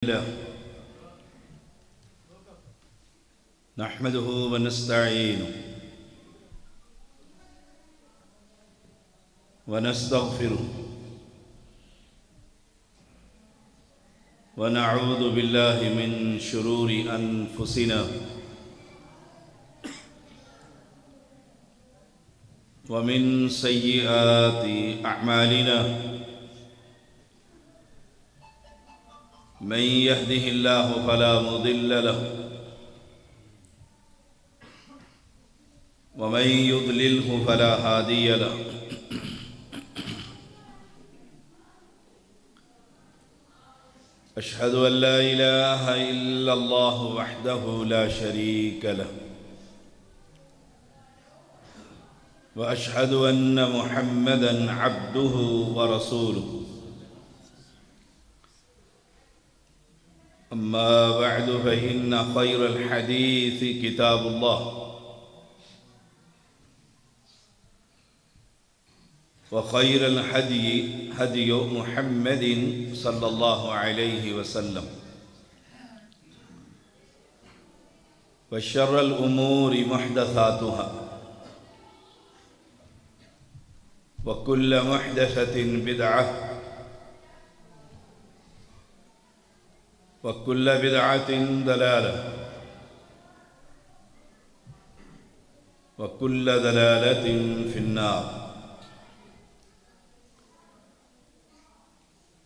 الله نحمده ونستعينه ونستغفره ونعوذ بالله من شرور أنفسنا ومن سيئات أعمالنا من يهده الله فلا مضل له ومن يضلله فلا هادي له أشهد أن لا إله إلا الله وحده لا شريك له وأشهد أن محمدًا عبده ورسوله أما بعد فإن خير الحديث كتاب الله وخير الهدي هدي محمد صلى الله عليه وسلم وشر الأمور محدثاتها وكل محدثة بدعة وكل بدعة ضلالة وكل ضلالة في النار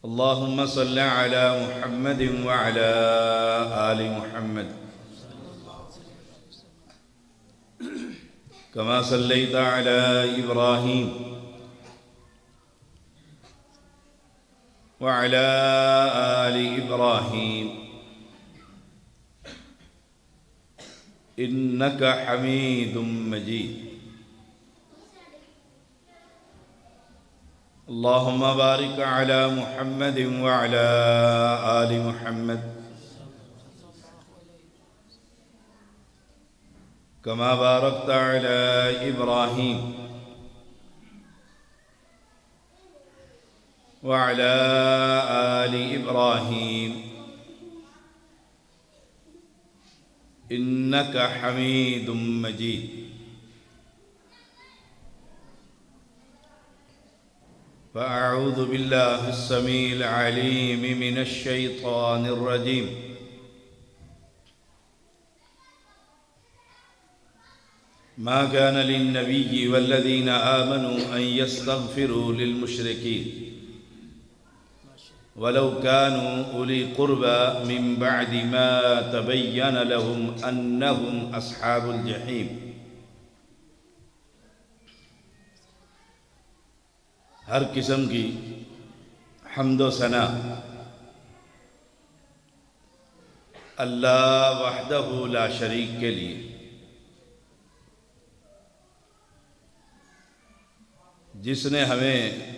اللهم صل على محمد وعلى آل محمد كما صليت على إبراهيم وعلى آل إبراهيم إنك حميد مجيد اللهم بارك على محمد وعلى آل محمد كما باركت على إبراهيم وعلى آل إبراهيم إنك حميد مجيد فأعوذ بالله السميع العليم من الشيطان الرجيم ما كان للنبي والذين آمنوا أن يستغفروا للمشركين ولو كانوا أولي قربى من بعد ما تبين لهم أنهم أصحاب الجحيم ہر قسم کی حمد و ثنا اللہ وحدہ لا شریک کے لیے جس نے ہمیں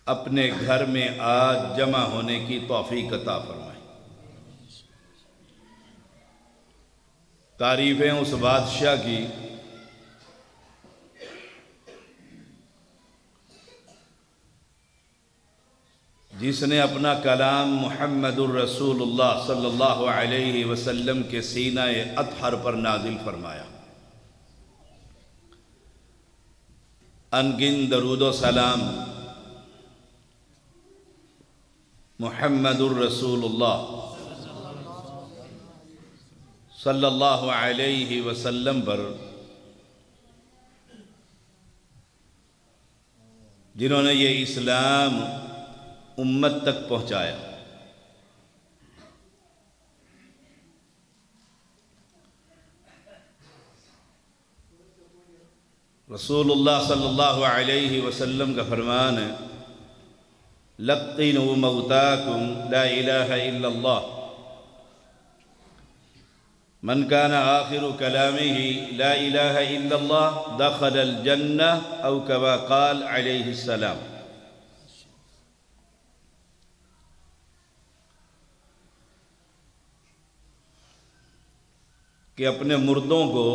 اپنے گھر میں آج جمع ہونے کی توفیق عطا فرمائی۔ تعریفیں اس بادشاہ کی جس نے اپنا کلام محمد الرسول اللہ صلی اللہ علیہ وسلم کے سینہ اطہر پر نازل فرمایا۔ انگن درود و سلام محمد الرسول اللہ صلی اللہ علیہ وسلم پر، جنہوں نے یہ اسلام امت تک پہنچایا۔ رسول اللہ صلی اللہ علیہ وسلم کا فرمان ہے لقنوا موتاکم لا الہ الا اللہ من کان آخر کلامہ لا الہ الا اللہ دخل الجنہ او کما قال علیہ السلام۔ کہ اپنے مردوں کو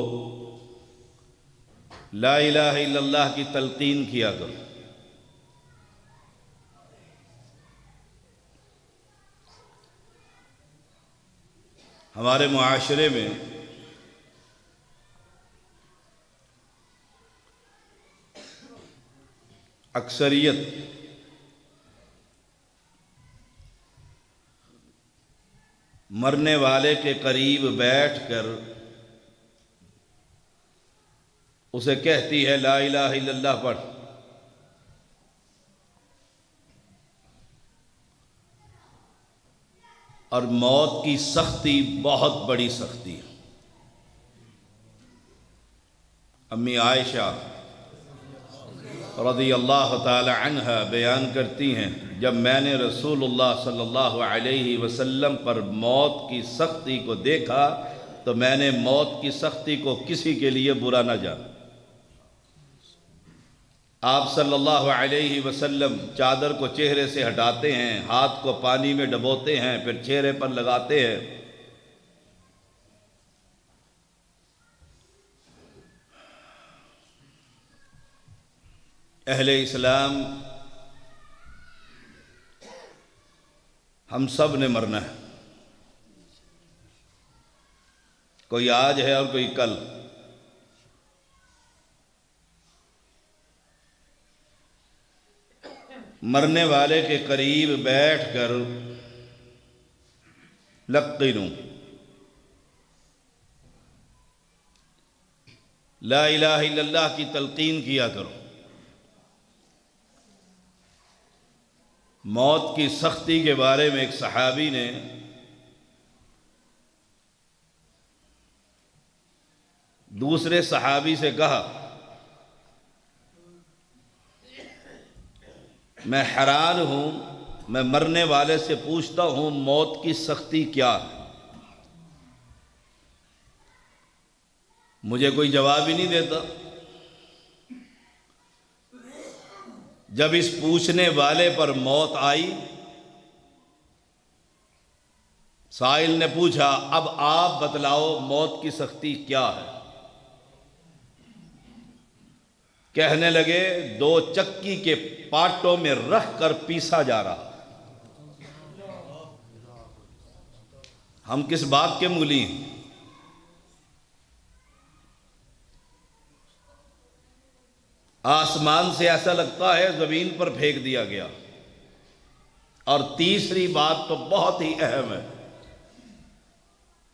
لا الہ الا اللہ کی تلقین کیا کرو۔ ہمارے معاشرے میں اکثریت مرنے والے کے قریب بیٹھ کر اسے کہتی ہے لا الہ الا اللہ پڑھ، اور موت کی سختی بہت بڑی سختی ہے۔ امی عائشہ رضی اللہ تعالی عنہا بیان کرتی ہیں، جب میں نے رسول اللہ صلی اللہ علیہ وسلم پر موت کی سختی کو دیکھا تو میں نے موت کی سختی کو کسی کے لیے برا نہ جانا۔ آپ صلی اللہ علیہ وسلم چادر کو چہرے سے ہٹاتے ہیں، ہاتھ کو پانی میں ڈبوتے ہیں، پھر چہرے پر لگاتے ہیں۔ اہل اسلام ہم سب نے مرنا ہے، کوئی آج ہے اور کوئی کل۔ مرنے والے کے قریب بیٹھ کر لقنوا لا الہ الا اللہ کی تلقین کیا کرو۔ موت کی سختی کے بارے میں ایک صحابی نے دوسرے صحابی سے کہا، میں حیران ہوں، میں مرنے والے سے پوچھتا ہوں موت کی سختی کیا ہے، مجھے کوئی جواب ہی نہیں دیتا۔ جب اس پوچھنے والے پر موت آئی، سائل نے پوچھا اب آپ بتلاؤ موت کی سختی کیا ہے؟ کہنے لگے دو چکی کے پاٹوں میں رکھ کر پیسا جا رہا۔ ہم کس بات کے مولی ہیں؟ آسمان سے ایسا لگتا ہے زمین پر پھینک دیا گیا۔ اور تیسری بات تو بہت ہی اہم ہے،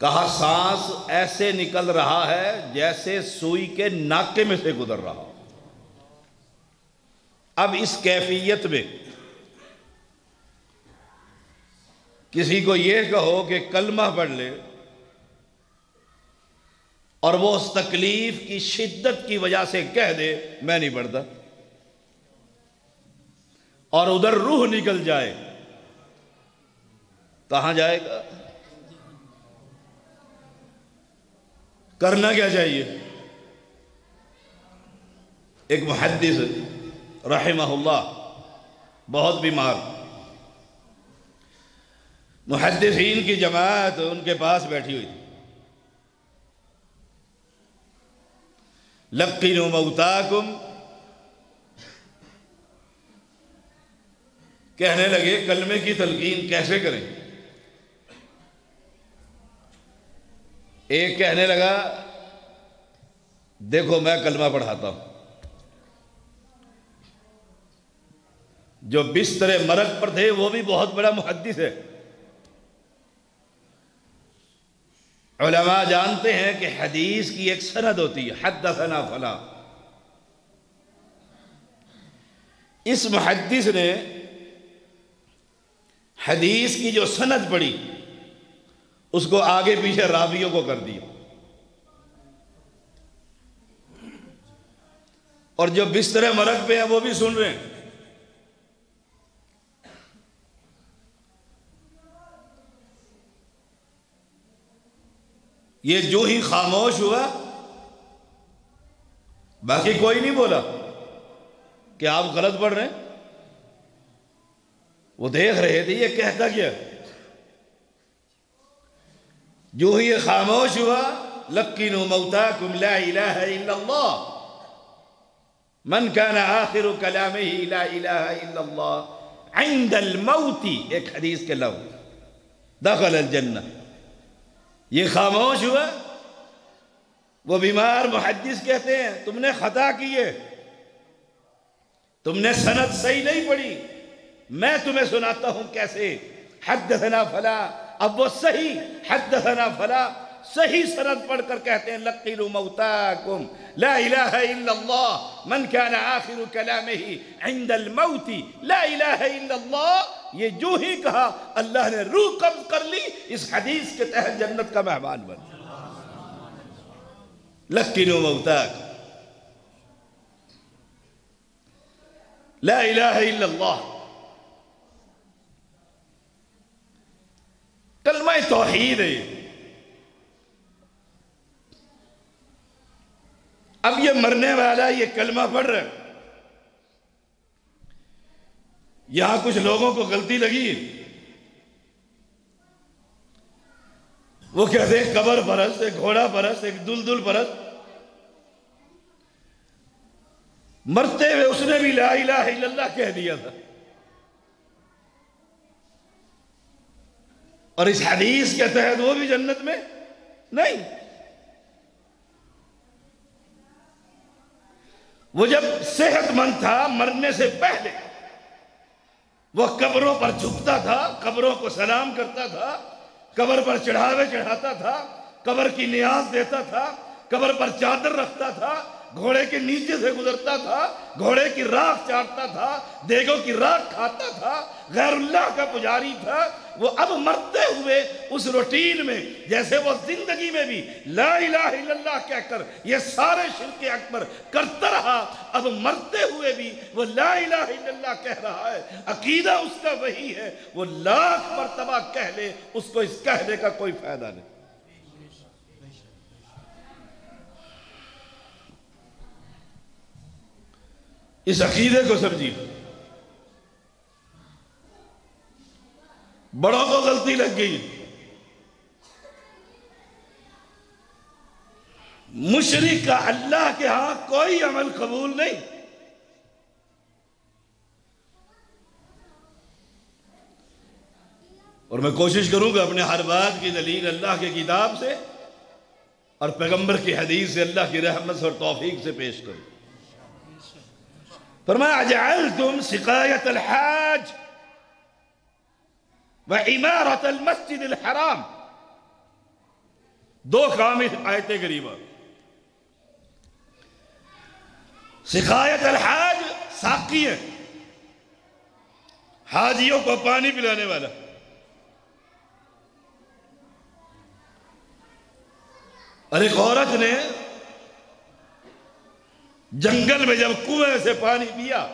کہا سانس ایسے نکل رہا ہے جیسے سوئی کے ناکے میں سے گزر رہا۔ اب اس کیفیت میں کسی کو یہ کہو کہ کلمہ پڑھ لے اور وہ اس تکلیف کی شدت کی وجہ سے کہہ دے میں نہیں پڑھتا، اور ادھر روح نکل جائے، کہاں جائے گا؟ کرنا کیا چاہیے؟ ایک محدث رحمہ اللہ بہت بیمار، محدثین کی جماعت ان کے پاس بیٹھی ہوئی تھی۔ لقنوا موتاکم، کہنے لگے کلمے کی تلقین کیسے کریں؟ ایک کہنے لگا دیکھو میں کلمہ پڑھاتا ہوں۔ جو بستر مرگ پر تھے وہ بھی بہت بڑا محدث ہے، علماء جانتے ہیں کہ حدیث کی ایک سند ہوتی ہے، حدثنا فلاں۔ اس محدث نے حدیث کی جو سند پڑھی اس کو آگے پیچھے راویوں کو کر دیا، اور جو بستر مرگ پہ ہیں وہ بھی سن رہے ہیں۔ یہ جو ہی خاموش ہوا، باقی کوئی نہیں بولا کہ آپ غلط پڑھ رہے ہیں، وہ دیکھ رہے تھے یہ کہتا کیا۔ جو ہی یہ خاموش ہوا، لقنوا موتاکم لا الہ الا اللہ من کان آخر کلامہ لا الہ الا اللہ عند الموت، ایک حدیث کے لفظ، دخل الجنہ۔ یہ خاموش ہوا. وہ بیمار محدث کہتے ہیں تم نے خطا کی ہے، تم نے سند صحیح نہیں پڑھی، میں تمہیں سناتا ہوں کیسے. حدثنا فلا، اب وہ صحیح حدثنا فلا صحیح سند پڑھ کر کہتے ہیں لقنوا موتاکم لا الہ الا اللہ من کان آخر کلامہ عند الموت لا الہ الا اللہ. یہ جو ہی کہا اللہ نے روح قبض کر لی، اس حدیث کے تحت جنت کا مہمان بن. لقنوا موتاکم لا الہ الا اللہ. کلمہ توحید ہے. اب یہ مرنے والا یہ کلمہ پڑھ رہا ہے. یہاں کچھ لوگوں کو غلطی لگی، وہ کہتے ہیں قبر پرست، ایک گھوڑا پرست، ایک دلدل پرست. مرتے ہوئے اس نے بھی لا الہ الا اللہ کہہ دیا تھا، اور اس حدیث کے تحت وہ بھی جنت میں نہیں. وہ جب صحت مند تھا مرنے سے پہلے وہ قبروں پر جھکتا تھا، قبروں کو سلام کرتا تھا، قبر پر چڑھاوے چڑھاتا تھا، قبر کی نیاز دیتا تھا، قبر پر چادر رکھتا تھا، گھوڑے کے نیچے سے گزرتا تھا، گھوڑے کی راکھ چاٹتا تھا، دیگوں کی راکھ کھاتا تھا، غیر اللہ کا پجاری تھا. وہ اب مرتے ہوئے اس روٹین میں جیسے وہ زندگی میں بھی لا الہ الا اللہ کہہ کر یہ سارے شرک اکبر کرتا رہا، اب مرتے ہوئے بھی وہ لا الہ الا اللہ کہہ رہا ہے. عقیدہ اس کا وہی ہے، وہ لاکھ مرتبہ کہہ لے اس کو اس کہنے کا کوئی فائدہ نہیں. اس عقیدے کو سمجھیے. بڑوں کو غلطی لگ گئی. مشرک کا اللہ کے ہاں کوئی عمل قبول نہیں. اور میں کوشش کروں گا اپنے ہر بات کی دلیل اللہ کی کتاب سے اور پیغمبر کی حدیث سے اللہ کی رحمت سے اور توفیق سے پیش کروں. فرمایا اجعلتم سقایت الحاج وعمارت المسجد الحرام. دو کام آیت کریمہ. سقایت الحاج ساقی ہے، حاجیوں کو پانی پلانے والا. اور ایک عورت نے جنگل میں جب کنویں سے پانی پیا،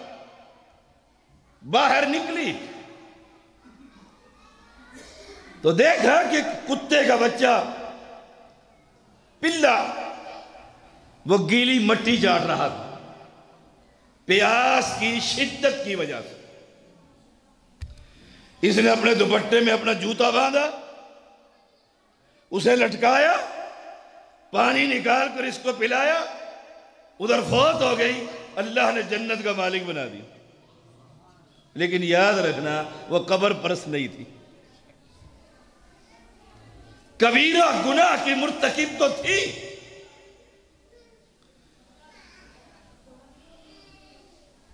باہر نکلی تو دیکھا کہ کتے کا بچہ پلا وہ گیلی مٹی چاٹ رہا تھا پیاس کی شدت کی وجہ سے. اس نے اپنے دوپٹے میں اپنا جوتا باندھا، اسے لٹکایا، پانی نکال کر اس کو پلایا، ادھر فوت ہو گئی. اللہ نے جنت کا مالک بنا دیا. لیکن یاد رکھنا وہ قبر پرست نہیں تھی، کبیرہ گناہ کی مرتکب تو تھی.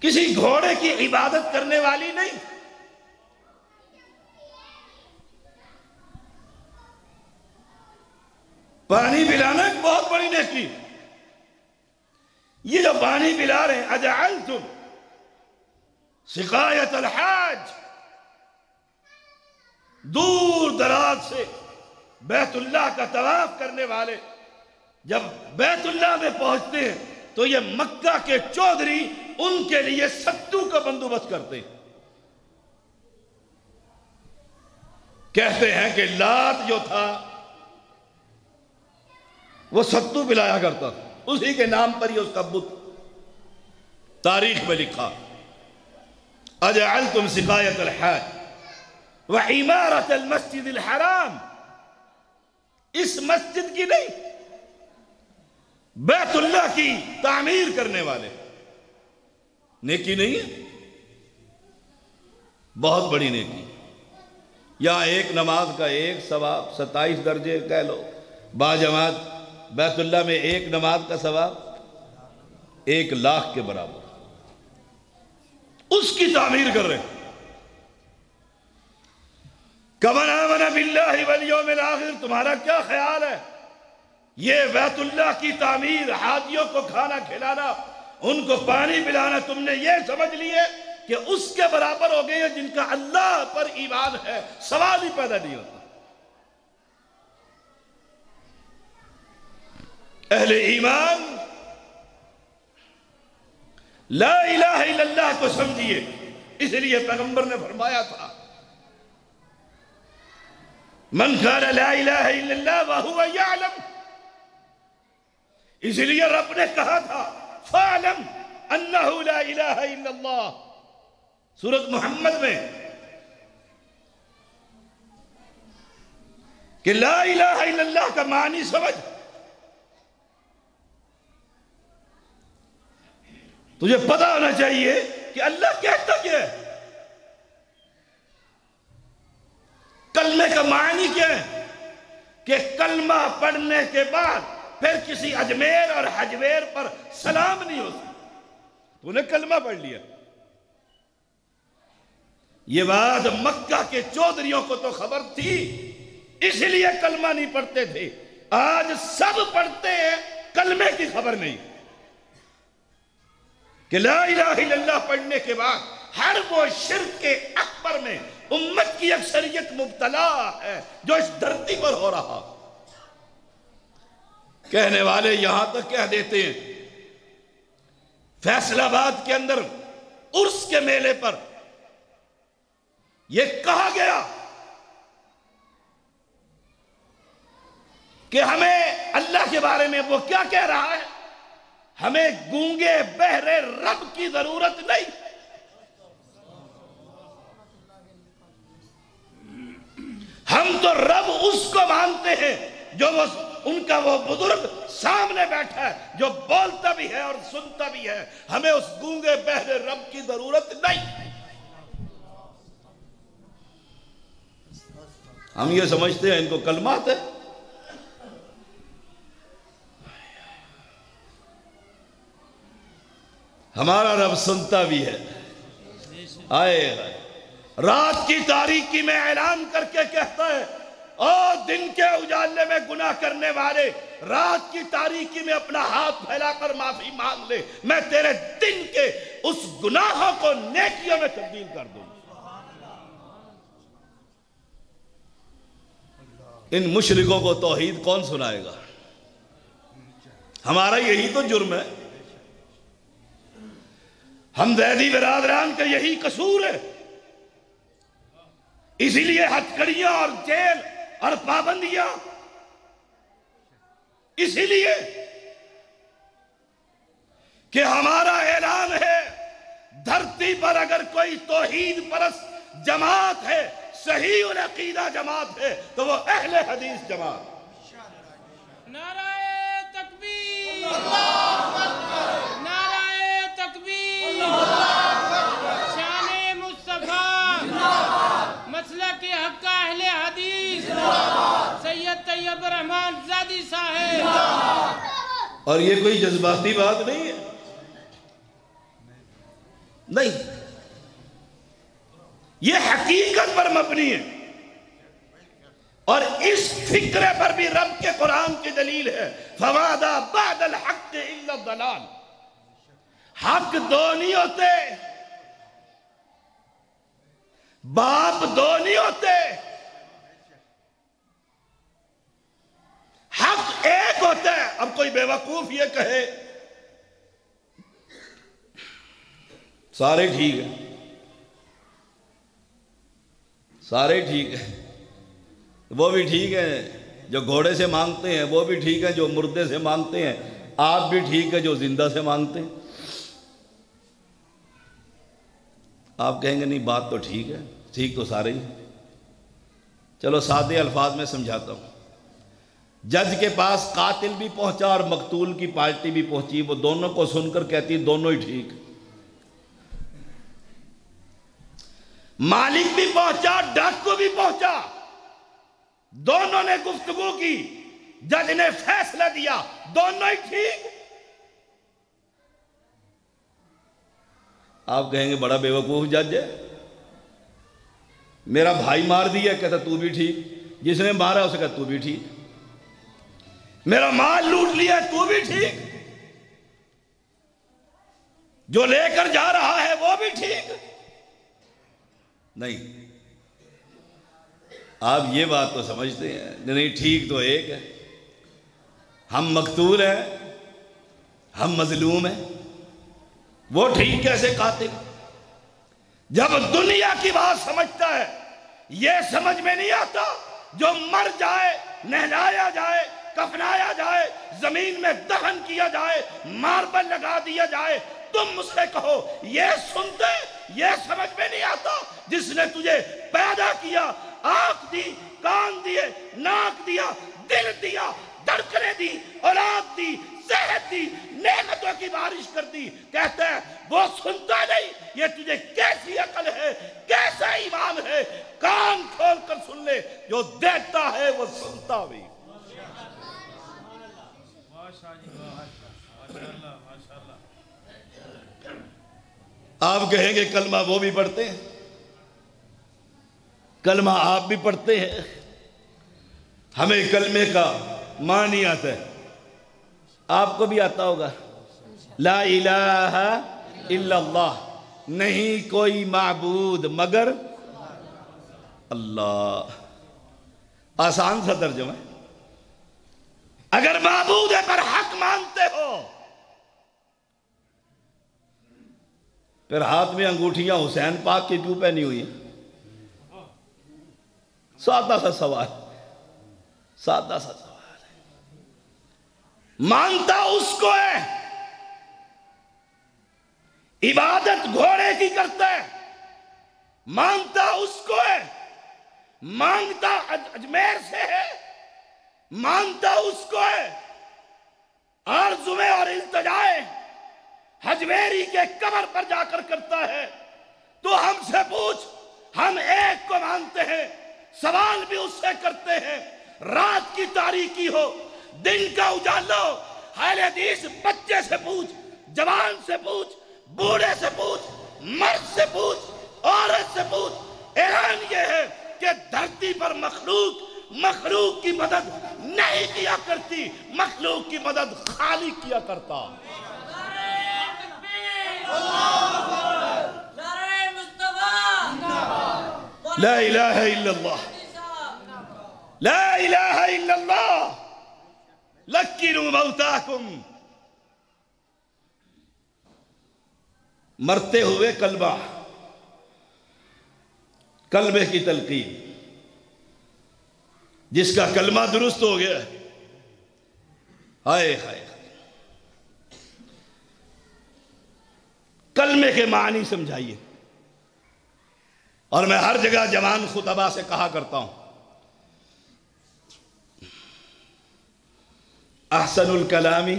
کسی گھوڑے کی عبادت کرنے والی نہیں. پانی پلانا ایک بہت بڑی نیکی. یہ جو پانی پلا رہے ہیں اجعلتم سقایت الحاج، دور دراز سے بیت اللہ کا طواف کرنے والے جب بیت اللہ میں پہنچتے ہیں تو یہ مکہ کے چودھری ان کے لیے ستو کا بندوبست کرتے ہیں. کہتے ہیں کہ لات جو تھا وہ ستو پلایا کرتا تھا، اسی کے نام پر ہی اس کا بت تاریخ میں لکھا. اجعلتم سقایت الحاج وعمارت المسجد الحرام. اس مسجد کی نہیں، بیت اللہ کی تعمیر کرنے والے. نیکی نہیں ہے؟ بہت بڑی نیکی. یہاں ایک نماز کا ایک ثواب 27 درجے کہہ لو، باجماعت بیت اللہ میں ایک نماز کا ثواب 1,00,000 کے برابر، اس کی تعمیر کر رہے ہیں۔ کمن آمن باللہ والیوم الآخر، تمہارا کیا خیال ہے یہ بیت اللہ کی تعمیر، حاجیوں کو کھانا کھلانا، ان کو پانی پلانا، تم نے یہ سمجھ لیے کہ اس کے برابر ہو گئے ہیں جن کا اللہ پر ایمان ہے؟ سوال ہی پیدا نہیں ہوتا۔ اہل ایمان لا الہ الا اللہ کو سمجھیے، اس لیے پیغمبر نے فرمایا تھا من قال لا الہ الا اللہ وہو یعلم، اس لیے رب نے کہا تھا فَاعْلَمْ أَنَّهُ لَا إِلَهَ إِلَّا اللَّهِ، سورۃ محمد میں کہ لا الہ الا اللہ کا معنی سمجھ، تجھے پتا ہونا چاہیے کہ اللہ کہتا کیا ہے، کلمے کا معنی کیا ہے، کہ کلمہ پڑھنے کے بعد پھر کسی اجمیر اور حجویر پر سلام نہیں ہو سکتا، تو نے کلمہ پڑھ لیا۔ یہ بات مکہ کے چودھریوں کو تو خبر تھی، اس لیے کلمہ نہیں پڑھتے تھے، آج سب پڑھتے ہیں، کلمے کی خبر نہیں، کہ لا الہ الا اللہ پڑھنے کے بعد ہر وہ شرک کے اکبر میں امت کی اکثریت مبتلا ہے جو اس دھرتی پر ہو رہا۔ کہنے والے یہاں تک کہہ دیتے ہیں، فیصل آباد کے اندر عرس کے میلے پر یہ کہا گیا کہ ہمیں اللہ کے بارے میں وہ کیا کہہ رہا ہے، ہمیں گونگے بہرے رب کی ضرورت نہیں، ہم تو رب اس کو مانتے ہیں جو ان کا وہ بزرگ سامنے بیٹھا ہے، جو بولتا بھی ہے اور سنتا بھی ہے، ہمیں اس گونگے بہرے رب کی ضرورت نہیں۔ ہم یہ سمجھتے ہیں ان کو کلمات ہے، ہمارا رب سنتا بھی ہے۔ آئے رات کی تاریکی میں اعلان کر کے کہتا ہے، اور دن کے اجالے میں گناہ کرنے والے رات کی تاریکی میں اپنا ہاتھ پھیلا کر معافی مانگ لے، میں تیرے دن کے اس گناہوں کو نیکیوں میں تبدیل کر دوں۔ ان مشرکوں کو توحید کون سنائے گا؟ ہمارا یہی تو جرم ہے، ہم زیدی برادران کا یہی قصور ہے، اسی لیے ہتھکڑیاں اور جیل اور پابندیاں، اسی لیے کہ ہمارا اعلان ہے دھرتی پر اگر کوئی توحید پرست جماعت ہے، صحیح العقیدہ جماعت ہے، تو وہ اہل حدیث جماعت۔ نعرہ تکبیر، اللہ اکبر، نعرہ تکبیر، شان مصطفیٰ، مسلک حق اہل حدیث، سید طیب الرحمن زادی صاحب۔ اور یہ کوئی جذباتی بات نہیں ہے، نہیں، یہ حقیقت پر مبنی ہے، اور اس فکرے پر بھی رب کے قرآن کی دلیل ہے، فَمَاذَا بَعْدَ الْحَقِّ إِلَّا الضَّلَالِ، حق دو نہیں ہوتے، باپ دو نہیں ہوتے، حق ایک ہوتا ہے۔ اب کوئی بے وقوف یہ کہے سارے ٹھیک ہیں، سارے ٹھیک ہیں، وہ بھی ٹھیک ہیں جو گھوڑے سے مانگتے ہیں، وہ بھی ٹھیک ہیں جو مردے سے مانگتے ہیں، آپ بھی ٹھیک ہے جو زندہ سے مانگتے ہیں۔ آپ کہیں گے نہیں بات تو ٹھیک ہے، ٹھیک تو سارے ہی ہیں۔ چلو سادے الفاظ میں سمجھاتا ہوں، جج کے پاس قاتل بھی پہنچا اور مقتول کی پارٹی بھی پہنچی، وہ دونوں کو سن کر کہتی دونوں ہی ٹھیک۔ مالک بھی پہنچا، ڈاکو بھی پہنچا، دونوں نے گفتگو کی، جج نے فیصلہ دیا، دونوں ہی ٹھیک۔ آپ کہیں گے بڑا بے وقوف جج ہے، میرا بھائی مار دیا، کہتا تو بھی ٹھیک، جس نے مارا اسے کہتا تو بھی ٹھیک، میرا مال لوٹ لیا تو بھی ٹھیک، جو لے کر جا رہا ہے وہ بھی ٹھیک۔ نہیں، آپ یہ بات تو سمجھتے ہیں، نہیں ٹھیک تو ایک ہے، ہم مقتول ہیں، ہم مظلوم ہیں، وہ ٹھیک کیسے قاتل؟ جب دنیا کی بات سمجھتا ہے، یہ سمجھ میں نہیں آتا جو مر جائے، نہلایا جائے، کفنایا جائے، زمین میں دفن کیا جائے، ماربل لگا دیا جائے، تم مجھ سے کہو یہ سنتے؟ یہ سمجھ میں نہیں آتا جس نے تجھے پیدا کیا، آنکھ دی، کان دیے، ناک دیا، دل دیا، دھڑکنیں دی، اولاد دی، صحت دی، نعمتوں کی بارش کر دی، کہتا ہے وہ سنتا نہیں؟ یہ تجھے کیسی عقل ہے، کیسا ایمان ہے؟ کان کھول کر سن لے، جو دیکھتا ہے وہ سنتا بھی۔ آپ کہیں گے کلمہ وہ بھی پڑھتے ہیں، کلمہ آپ بھی پڑھتے ہیں، ہمیں کلمے کا معنی آتا ہے، آپ کو بھی آتا ہوگا، لا الہ الا اللہ، نہیں کوئی معبود مگر اللہ۔ آسان سا ترجمہ ہے۔ اگر معبود ہے پر حق مانتے ہو، پھر ہاتھ میں انگوٹھیاں حسین پاک کی کیوں پہنی ہوئی ہیں؟ سادہ سا سوال، سادہ سا سوال ہے۔ مانتا اس کو ہے، عبادت گھوڑے کی کرتا ہے، مانتا اس کو ہے، مانگتا اجمیر سے ہے، مانتا اس کو ہے، آرزویں اور التجائے حجویری کے قبر پر جا کر کرتا ہے، تو ہم سے پوچھ، ہم ایک کو مانتے ہیں، سوال بھی اس سے کرتے ہیں، رات کی تاریکی ہو، دن کا اجالا ہو، اہل حدیث بچے سے پوچھ، جوان سے پوچھ، بوڑھے سے پوچھ، مرد سے پوچھ، عورت سے پوچھ، اعلان یہ ہے کہ دھرتی پر مخلوق کی مدد نہیں کیا کرتی، مخلوق کی مدد خالق کیا کرتا۔ لا الہ الا اللہ، لا الہ الا اللہ، لکنوا موتاکم۔ مرتے ہوئے کلمہ، کلمے کی تلقین، جس کا کلمہ درست ہو گیا، ہائے ہائے، کلمے کے معنی سمجھائیے۔ اور میں ہر جگہ جوان خطبہ سے کہا کرتا ہوں، احسن الکلامی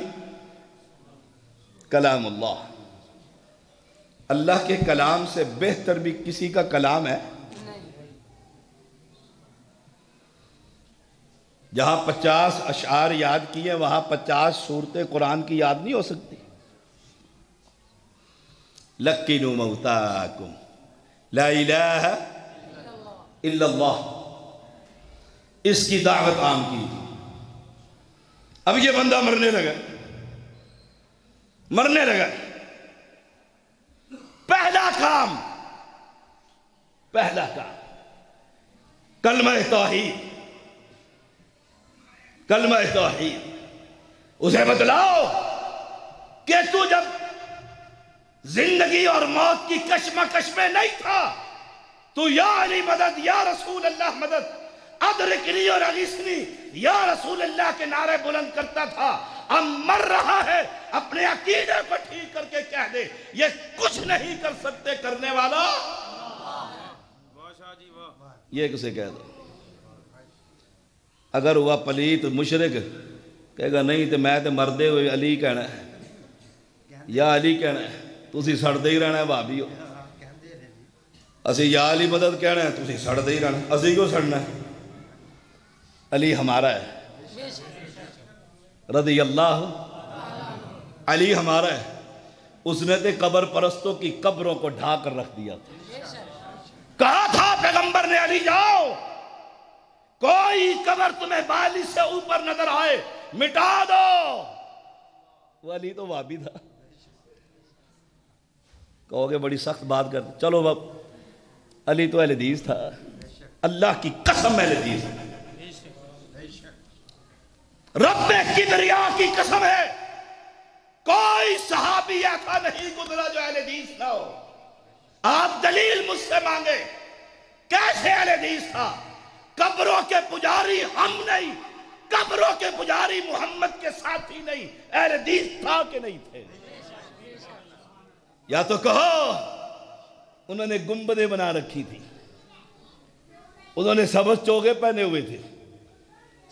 کلام اللہ، اللہ کے کلام سے بہتر بھی کسی کا کلام ہے؟ جہاں 50 اشعار یاد کیے وہاں 50 سورتیں قرآن کی یاد نہیں ہو سکتی۔ لَقِّنُوا مَوْتَاكُمْ، لا الہ الا اللہ، اس کی دعوت عام کی۔ اب یہ بندہ مرنے لگا، پہلا کام کلمہ توحید، اسے بتلاؤ کہ تو جب زندگی اور موت کی کشمکش میں نہیں تھا تو یا علی مدد، یا رسول اللہ مدد، ادرکنی اور اغیثنی، یا رسول اللہ کے نعرے بلند کرتا تھا۔ اب مر رہا ہے، اپنے عقیدے کو ٹھیک کر کے کہہ دے یہ کچھ نہیں کر سکتے، کرنے والا یہ کسے کہہ دو۔ اگر ہوا پلیت مشرک، کہے گا نہیں تو میں تو مردے ہوئے علی کہنا ہے، یا علی کہنا ہے، تسی سڑدے ہی رہنا ہے، بھابی ہو۔ اسی یا علی مدد کہنا ہے تسی سڑ دے ہی رہنا، اسی کیوں سڑنا ہے؟ علی ہمارا ہے رضی اللہ، علی ہمارا ہے۔ اس نے تے قبر پرستوں کی قبروں کو ڈھا کر رکھ دیا تھا۔ کہا تھا پیغمبر نے علی جاؤ، کوئی قبر تمہیں بالی سے اوپر نظر آئے مٹا دو۔ وہ علی تو وہابی تھا، کہو گے بڑی سخت بات کرتے، چلو باب علی تو اہل حدیث تھا، اللہ کی قسم اہل حدیث تھا، رب کبریا کی قسم ہے کوئی صحابی ایسا نہیں گزرا جو اہل حدیث نہ ہو۔ آپ دلیل مجھ سے مانگے کیسے اہل حدیث تھا؟ قبروں کے پجاری ہم نہیں، قبروں کے پجاری محمد کے ساتھی نہیں، اہل حدیث تھا کہ نہیں تھے؟ یا تو کہو انہوں نے گنبدیں بنا رکھی تھی، انہوں نے سبز چوگے پہنے ہوئے تھے،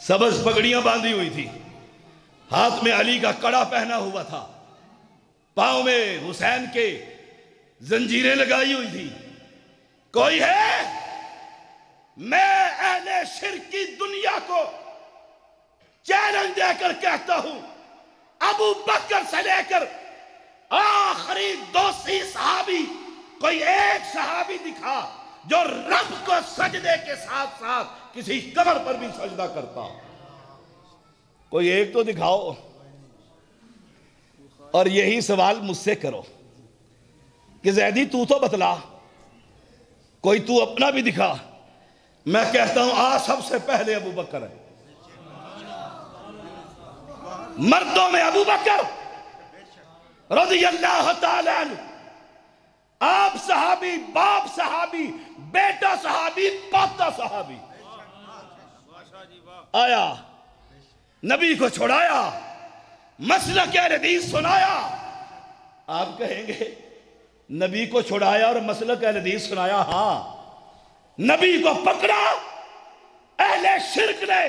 سبز پگڑیاں باندھی ہوئی تھی، ہاتھ میں علی کا کڑا پہنا ہوا تھا، پاؤں میں حسین کے زنجیریں لگائی ہوئی تھی۔ کوئی ہے؟ میں اہل شرک کی دنیا کو چیلنج دے کر کہتا ہوں، ابو بکر سے لے کر آخری 200 صحابی، کوئی ایک صحابی دکھا جو رب کو سجدے کے ساتھ ساتھ کسی قبر پر بھی سجدہ کرتا، کوئی ایک تو دکھاؤ۔ اور یہی سوال مجھ سے کرو کہ زیدی تو بتلا، کوئی تو اپنا بھی دکھا۔ میں کہتا ہوں سب سے پہلے ابو بکر ہے، مردوں میں ابو بکر رضی اللہ تعالیٰ عنہ، آپ صحابی، باپ صحابی، بیٹا صحابی، پوتا صحابی، آیا نبی کو چھوڑایا، مسلک اہل حدیث سنایا۔ آپ کہیں گے نبی کو چھوڑایا اور مسلک اہل حدیث سنایا؟ ہاں، نبی کو پکڑا اہل شرک نے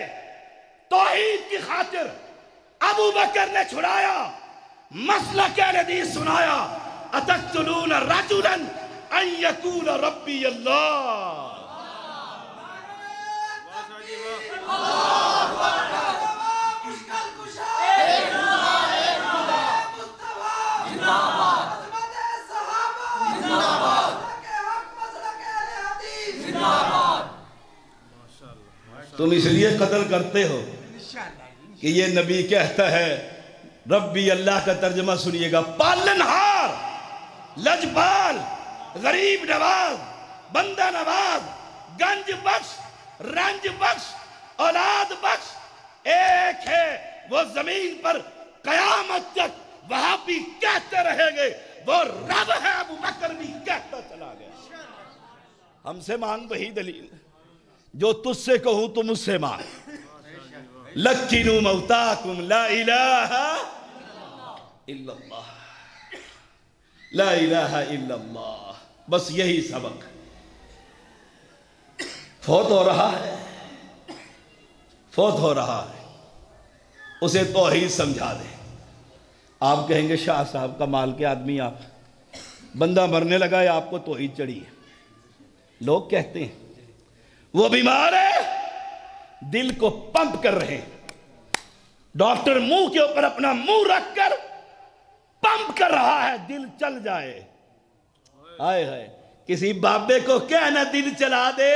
توحید کی خاطر، ابو بکر نے چھڑایا، مسلک اہل حدیث سنایا۔ اتقتلون رجلا ان یقول ربی اللہ، تم اس لیے قتل کرتے ہو کہ یہ نبی کہتا ہے ربی اللہ کا ترجمہ سنیے گا، پالنہار، لجپال، غریب نواز، بندہ نواز، گنج بخش، رنج بخش، اولاد بخش ایک ہے، وہ زمین پر قیامت تک وہاں بھی کہتے رہیں گے وہ رب ہے۔ ابو بکر بھی کہتا چلا گیا۔ ہم سے مانگ وہی دلیل جو تجھ سے کہوں تو مجھ سے مانگ۔ لکنوا موتاکم لا الہ الا اللہ، لا الہ الا اللہ، بس یہی سبق۔ فوت ہو رہا ہے، فوت ہو رہا ہے، اسے توحید سمجھا دے۔ آپ کہیں گے شاہ صاحب کمال کے آدمی آپ، بندہ مرنے لگا ہے آپ کو توحید چڑھی ہے۔ لوگ کہتے ہیں وہ بیمار ہے، دل کو پمپ کر رہے ہیں، ڈاکٹر منہ کے اوپر اپنا منہ رکھ کر پمپ کر رہا ہے دل چل جائے۔ آئے ہائے، کسی بابے کو کہنا دل چلا دے،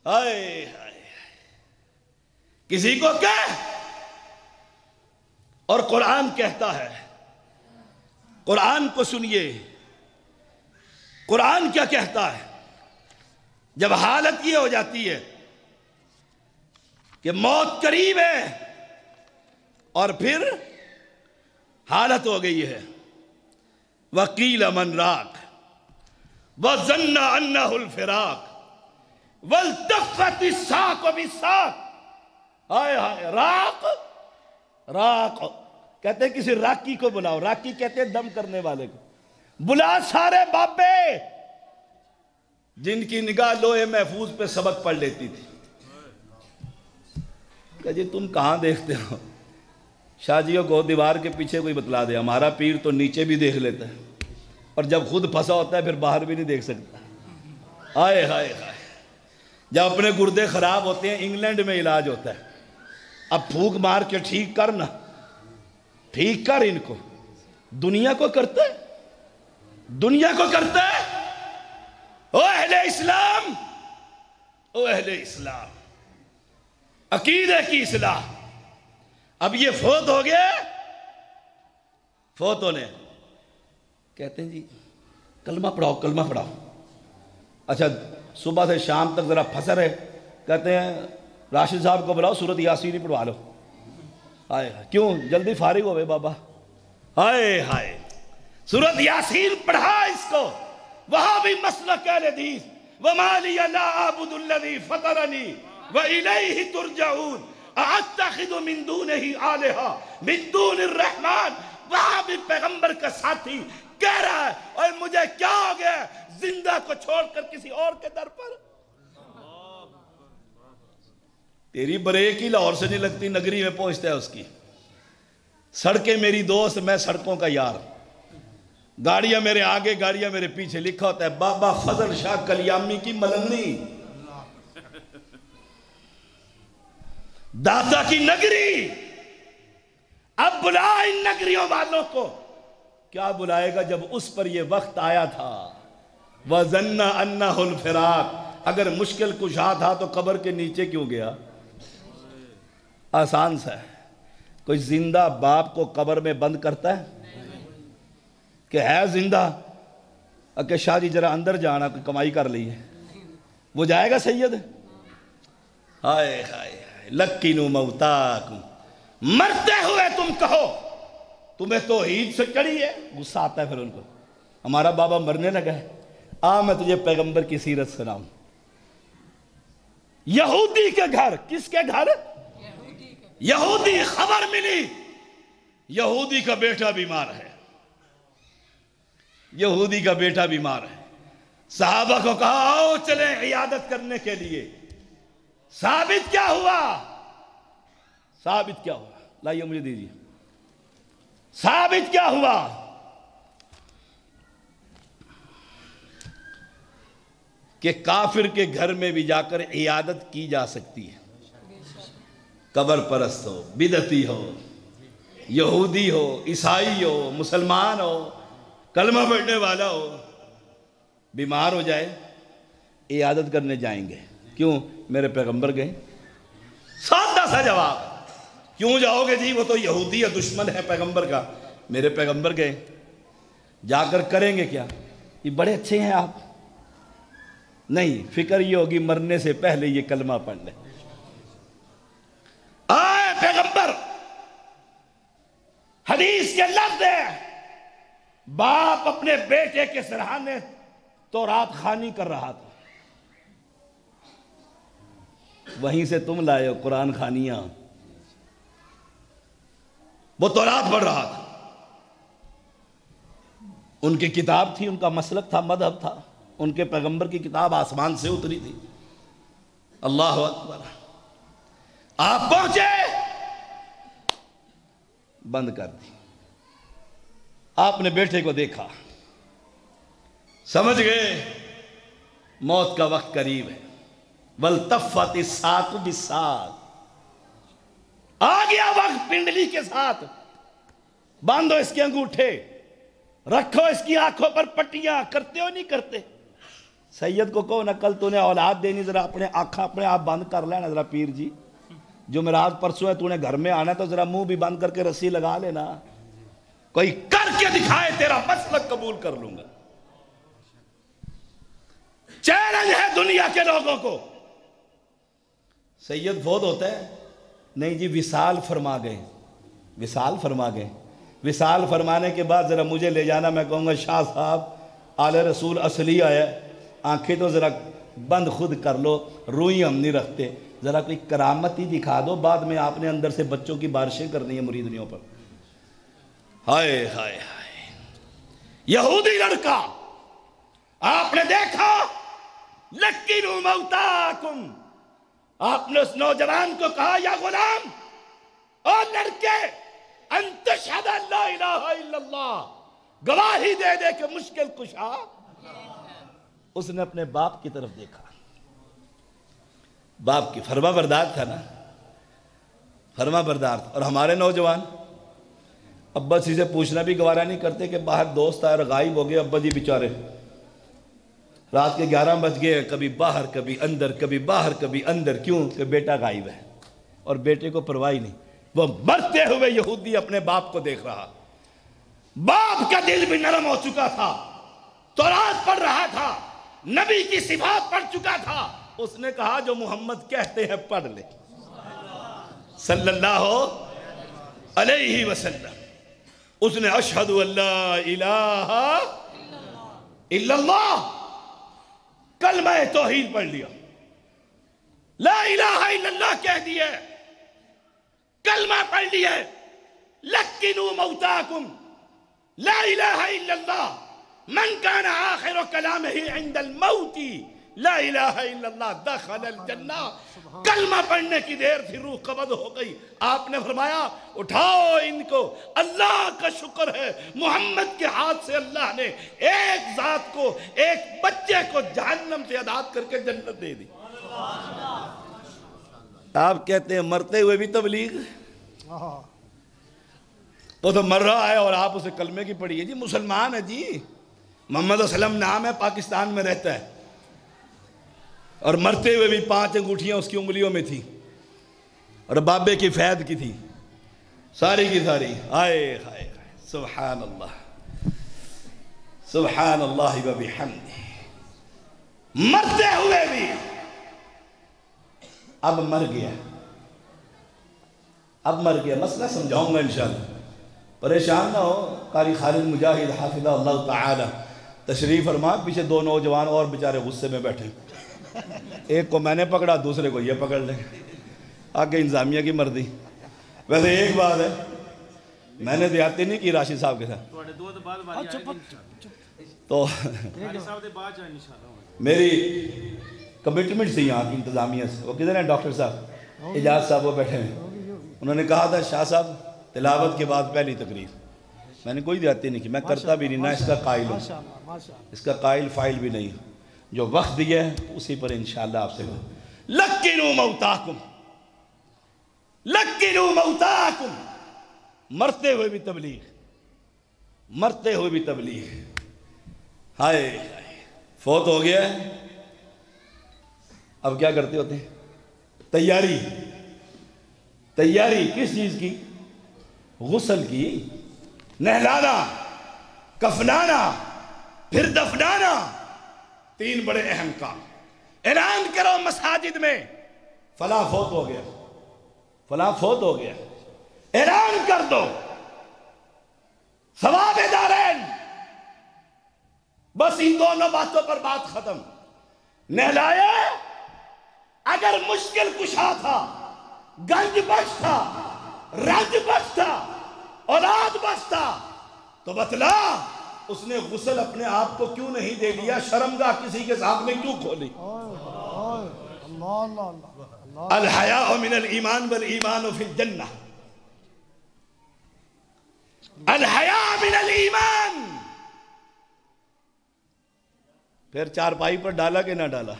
آئے ہائے، کسی کو کہہ۔ اور قرآن کہتا ہے، قرآن کو سنیے، قرآن کیا کہتا ہے جب حالت یہ ہو جاتی ہے کہ موت قریب ہے اور پھر حالت ہو گئی ہے، وَقِيلَ مَنْ رَاقَ وَظَنَّ أَنَّهُ الْفِرَاقِ وَالْتَفَّتِ السَّاقُ بِالسَّاقِ۔ آئے ہائے، راق، راق کہتے ہیں کسی راکی کو بلاؤ، راکی کہتے ہیں دم کرنے والے کو، بلا سارے بابے جن کی نگاہ لوہے محفوظ پہ سبق پڑھ لیتی تھی۔ کہ جی تم کہاں دیکھتے ہو؟ شاہ جیوں کو دیوار کے پیچھے کوئی بتلا دے، ہمارا پیر تو نیچے بھی دیکھ لیتا ہے۔ اور جب خود پھنسا ہوتا ہے پھر باہر بھی نہیں دیکھ سکتا. ہائے ہائے ہائے. جب اپنے گردے خراب ہوتے ہیں انگلینڈ میں علاج ہوتا ہے. اب پھونک مار کے ٹھیک کرنا، ٹھیک کر ان کو. دنیا کو کرتا ہے، دنیا کو کرتا ہے. او اہل اسلام، او اہل اسلام، عقیدے کی اصلاح. اب یہ فوت ہو گیا، فوت ہونے کہتے ہیں جی کلمہ پڑھاؤ کلمہ پڑھاؤ. اچھا صبح سے شام تک ذرا پھنسا رہے، کہتے ہیں راشد صاحب کو بلاؤ سورت یاسین ہی پڑھوا لو. ہائے کیوں جلدی فارغ ہوئے بابا. ہائے ہائے سورت یاسین پڑھا اس کو. وہاں بھی مسلک اہل حدیث وَمَا لِيَ لَا أَعْبُدُ الَّذِي فَطَرَنِي وَإِلَيْهِ تُرْجَعُونَ أَأَتَّخِذُ مِن دُونِهِ آلِهَةً مِن دُونِ الرَّحْمَٰنِ. وہاں بھی پیغمبر کا ساتھی کہہ رہا ہے اور مجھے کیا ہو گیا زندہ کو چھوڑ کر کسی اور کے در پر. تیری بریک ہی لاہور سے نہیں لگتی، نگری میں پہنچتا ہے اس کی. سڑکیں میری دوست، میں سڑکوں کا یار. گاڑیاں میرے آگے گاڑیاں میرے پیچھے. لکھا ہوتا ہے بابا فضل شاہ کلیامی کی ملنگی، داتا کی نگری. اب بلا ان نگریوں والوں کو. کیا بلائے گا جب اس پر یہ وقت آیا تھا. وَظَنَّ أَنَّهُ الْفِرَاقُ. اگر مشکل کشا تھا تو قبر کے نیچے کیوں گیا؟ آسان سا ہے. کوئی زندہ باپ کو قبر میں بند کرتا ہے کہ ہے زندہ کہ شاہ جی ذرا اندر جانا کوئی کمائی کر لی ہے، وہ جائے گا سید؟ ہائے ہائے لَكِّنُوا مَوْتَاكُمْ. مرتے ہوئے تم کہو تمہیں توحید سے چڑھی ہے. غصہ آتا ہے پھر ان کو. ہمارا بابا مرنے لگا ہے، آ میں تجھے پیغمبر کی سیرت سناؤں. یہودی کے گھر، کس کے گھر؟ یہودی. خبر ملی یہودی کا بیٹا بیمار ہے، یہودی کا بیٹا بیمار ہے. صحابہ کو کہا آؤ چلیں عیادت کرنے کے لیے. ثابت کیا ہوا؟ ثابت کیا ہوا؟ لائیے مجھے دیجیے. ثابت کیا ہوا؟ کہ کافر کے گھر میں بھی جا کر عیادت کی جا سکتی ہے. قبر پرست ہو، بدعتی ہو، یہودی ہو، عیسائی ہو، مسلمان ہو، کلمہ پڑھنے والا ہو، بیمار ہو جائے عیادت کرنے جائیں گے. کیوں؟ میرے پیغمبر گئے. سادہ سا جواب. کیوں جاؤ گے جی؟ وہ تو یہودی ہے، دشمن ہے پیغمبر کا. میرے پیغمبر گئے. جا کر کریں گے کیا؟ یہ بڑے اچھے ہیں آپ. نہیں، فکر یہ ہوگی مرنے سے پہلے یہ کلمہ پڑھ لیں. آئے پیغمبر، حدیث کے لفظ ہے باپ اپنے بیٹے کے سرہانے تورات خوانی کر رہا تھا. وہیں سے تم لائے ہو قرآن خوانیاں. وہ تورات پڑھ رہا تھا. ان کی کتاب تھی، ان کا مسلک تھا، مذہب تھا. ان کے پیغمبر کی کتاب آسمان سے اتری تھی. اللہ اکبر. آپ پہنچے، بند کر دی. آپ نے بیٹے کو دیکھا، سمجھ گئے موت کا وقت قریب ہے. وَالْتَفَّتِ السَّاقُ بِالسَّاقِ. آ گیا وقت پنڈلی کے ساتھ. باندھو اس کے انگوٹھے، رکھو اس کی آنکھوں پر پٹیاں. کرتے ہو نہیں کرتے؟ سید کو کہو نا کل تو نے اولاد دینی، ذرا اپنے آنکھیں اپنے آپ بند کر لینا. ذرا پیر جی جو میرا آج پرسوں ہے تو نے گھر میں آنا تو ذرا منہ بھی بند کر کے رسی لگا لینا. کوئی کر کے دکھائے تیرا مسلک قبول کر لوں گا. چیلنج ہے دنیا کے لوگوں کو. سید فوت ہوتا ہے؟ نہیں جی، وصال فرما گئے. وصال فرما گئے. وصال فرمانے کے بعد ذرا مجھے لے جانا. میں کہوں گا شاہ صاحب آل رسول اصلی آیا، آنکھیں تو ذرا بند خود کر لو، روئی ہم نہیں رکھتے. ذرا کوئی کرامت ہی دکھا دو. بعد میں آپ نے اندر سے بچوں کی بارشیں کرنی ہیں مریدنیوں پر. ہائے ہائے ہائے. یہودی لڑکا آپ نے دیکھا. لَكِّنُوا مَوْتَاكُمْ. آپ نے اس نوجوان کو کہا یا غلام، اور لڑکے، ان تشہد لا الہ الا اللہ گواہی دے دے کہ مشکل کشا اس نے اپنے باپ کی طرف دیکھا. باپ کی فرما بردار تھا نا, فرما بردار تھا. اور ہمارے نوجوان ابا جی سے پوچھنا بھی گوارا نہیں کرتے کہ باہر دوست آئے اور غائب ہو گئے ابا جی بیچارے, رات کے 11 بج گئے, کبھی باہر کبھی اندر, کبھی باہر کبھی اندر. کیوں کہ بیٹا غائب ہے اور بیٹے کو پرواہ نہیں. وہ مرتے ہوئے یہودی اپنے باپ کو دیکھ رہا. باپ کا دل بھی نرم ہو چکا تھا, تورات پڑھ رہا تھا, نبی کی صفات پڑھ چکا تھا. اس نے کہا جو محمد کہتے ہیں پڑھ لے صلی اللہ علیہ وسلم. اس نے اشہد ان لا الہ الا اللہ کلمہ توحید پڑھ لیا, لا الہ الا اللہ کہہ دیا, کلمہ پڑھ لیا. لکنوا موتاکم لا الہ الا اللہ من کان آخر کلامہ عند الموت لا الہ الا اللہ دخل الجنہ. کلمہ پڑھنے کی دیر تھی, روح قبض ہو گئی. آپ نے فرمایا اٹھاؤ ان کو, اللہ کا شکر ہے محمد کے ہاتھ سے اللہ نے ایک ذات کو, ایک بچے کو جہنم سے آزاد کر کے جنت دے دی. آپ کہتے ہیں مرتے ہوئے بھی تبلیغ, وہ تو مر رہا ہے اور آپ اسے کلمے کی پڑھی ہے. جی مسلمان ہے جی, محمد اسلم نام ہے, پاکستان میں رہتا ہے, اور مرتے ہوئے بھی 5 انگوٹھیاں اس کی انگلیوں میں تھی اور بابے کی فید کی تھی ساری کی ساری. آئے ہائے سبحان اللہ سبحان اللہ و بحمدہ. مرتے ہوئے بھی اب مر گیا, اب مر گیا. مسئلہ سمجھاؤں گا انشاءاللہ, پریشان نہ ہو. قاری خالد مجاہد حافظہ اللہ تعالی تشریف فرما. پیچھے 2 نوجوان اور بیچارے غصے میں بیٹھے, ایک کو میں نے پکڑا, دوسرے کو یہ پکڑ لے. آگے انتظامیہ کی مرضی. ویسے ایک بات ہے, میں نے زیادتی نہیں کی راشد صاحب کے ساتھ, تو میری کمٹمنٹ تھی یہاں کی انتظامیہ سے. وہ کدھر ہیں ڈاکٹر صاحب, اجاز صاحب وہ بیٹھے ہیں. انہوں نے کہا تھا شاہ صاحب تلاوت کے بعد پہلی تقریر. میں نے کوئی زیادتی نہیں کی, میں کرتا بھی نہیں, نہ اس کا قائل ہوں, اس کا قائل فائل بھی نہیں. جو وقت دیا ہے اسی پر انشاءاللہ آپ سے. لکنوا موتاکم, لکنوا موتاکم. مرتے ہوئے بھی تبلیغ, مرتے ہوئے بھی تبلیغ. ہائے فوت ہو گیا ہے, اب کیا کرتے ہوتے ہیں؟ تیاری. تیاری کس چیز کی؟ غسل کی, نہلانا, کفنانا, پھر دفنانا. 3 بڑے اہم کام. اعلان کرو مساجد میں فلاں فوت ہو گیا, فلاں فوت ہو گیا, اعلان کر دو. ثواب دارین. بس ان دونوں باتوں پر بات ختم. نہلایا, اگر مشکل کشا تھا, گنج بخش تھا, رنج بخش تھا, اولاد بخش تھا, تو بتلا اس نے غسل اپنے آپ کو کیوں نہیں دے لیا, شرمگاہ کسی کے سامنے کیوں کھولی؟ الحیاء من الایمان والایمان فی الجنہ. الحیاء من الایمان. پھر چارپائی پر ڈالا کہ نہ ڈالا.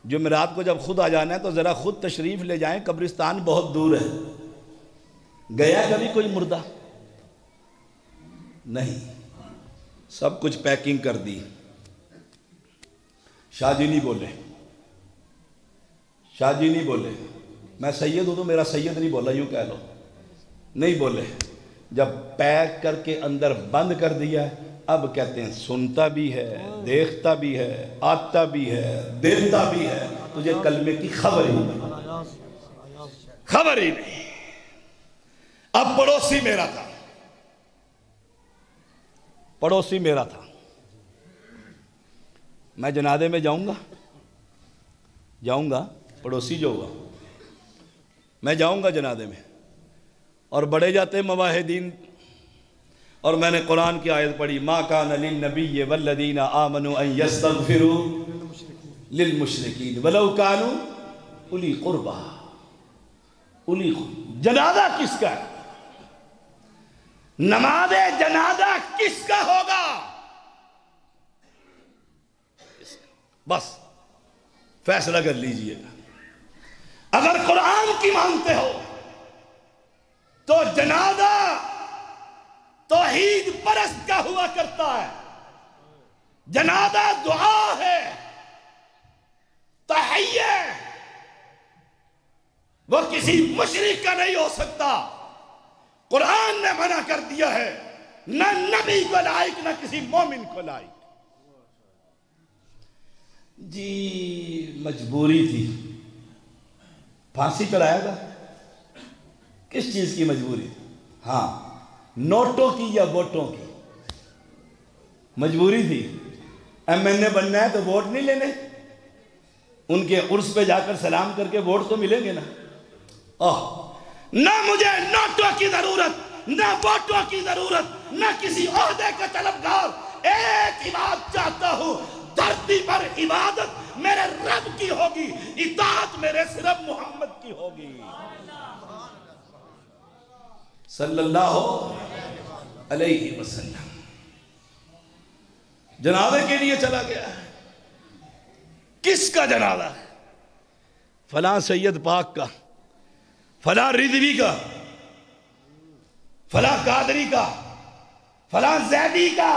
جمعرات کو جب خود آ جانا ہے تو ذرا خود تشریف لے جائیں, قبرستان بہت دور ہے. گیا کبھی کوئی مردہ؟ نہیں, سب کچھ پیکنگ کر دی. شاہ جی نہیں بولے, شاہ جی نہیں بولے. میں سید ہوں تو میرا سید نہیں بولا, یوں کہہ لو, نہیں بولے. جب پیک کر کے اندر بند کر دیا, اب کہتے ہیں سنتا بھی ہے, دیکھتا بھی ہے, آتا بھی ہے, دیکھتا بھی ہے, تجھے کلمے کی خبر ہی نہیں, خبر ہی نہیں. اب پڑوسی میرا تھا, پڑوسی میرا تھا. میں جنازے میں جاؤں گا, پڑوسی جو ہوگا, میں جاؤں گا جنازے میں, اور بڑے جاتے مواحدین. اور میں نے قرآن کی آیت پڑھی, ما کان للنبی والذین آمنوا ان یستغفروا للمشرکین ولو کانوا اولی قربا. جنازہ کس کا ہے؟ نماز جنازہ کس کا ہوگا؟ بس فیصلہ کر لیجئے گا۔ اگر قرآن کی مانتے ہو تو جنازہ توحید پرست کا ہوا کرتا ہے، جنازہ دعا ہے، تحیہ، وہ کسی مشرک کا نہیں ہو سکتا۔ قرآن نے منع کر دیا ہے، نہ نبی کو لائق نہ کسی مومن کو لائق۔ جی مجبوری تھی، پھانسی چڑھایا تھا، کس چیز کی مجبوری تھی؟ ہاں، نوٹوں کی یا ووٹوں کی مجبوری تھی۔ ایم این اے بننا ہے تو ووٹ نہیں لینے، ان کے عرس پہ جا کر سلام کر کے ووٹ تو ملیں گے نا۔ نہ مجھے نوٹوں کی ضرورت، نہ ووٹوں کی ضرورت، نہ کسی عہدے کا طلبگار، ایک ہی بات چاہتا ہوں، دھرتی پر عبادت میرے رب کی ہوگی، اطاعت میرے صرف محمد کی ہوگی صلی اللہ علیہ وسلم۔ جنازے کے لیے چلا گیا ہے، کس کا جنازہ ہے؟ فلاں سید پاک کا، فلاں رضوی کا، فلاں قادری کا، فلاں زیدی کا،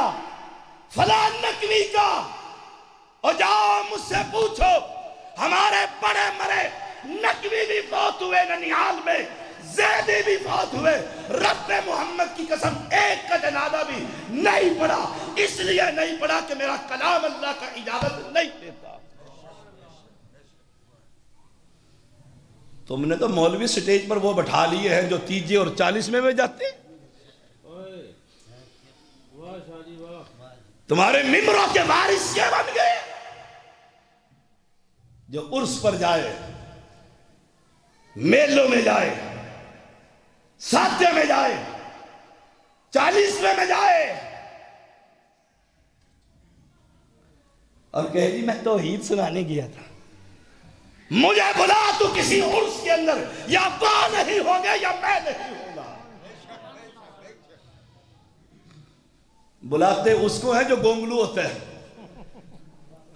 فلاں نقوی کا۔ اور جاؤ مجھ سے پوچھو، ہمارے بڑے مرے نقوی بھی فوت ہوئے ننیال میں، زیدی بھی فوت ہوئے، رب محمد کی قسم ایک کا جنازہ بھی نہیں پڑھا، اس لیے نہیں پڑھا کہ میرا کلام اللہ کا اجازت نہیں دیتا۔ تم نے تو مولوی سٹیج پر وہ بٹھا لیے ہیں جو 30 اور 40 میں جاتے ہیں، تمہارے ممبروں کے وارث یہ بن گئے جو عرس پر جائے، میلوں میں جائے، ساتھے میں جائے، 40ویں میں جائے اور کہے جی میں توحید سنانے گیا تھا، مجھے بلا تو کسی عرس کے اندر، یا وہ نہیں ہوگا یا میں نہیں ہوگا۔ بلاتے اس کو ہے جو گونگلو ہوتا ہے،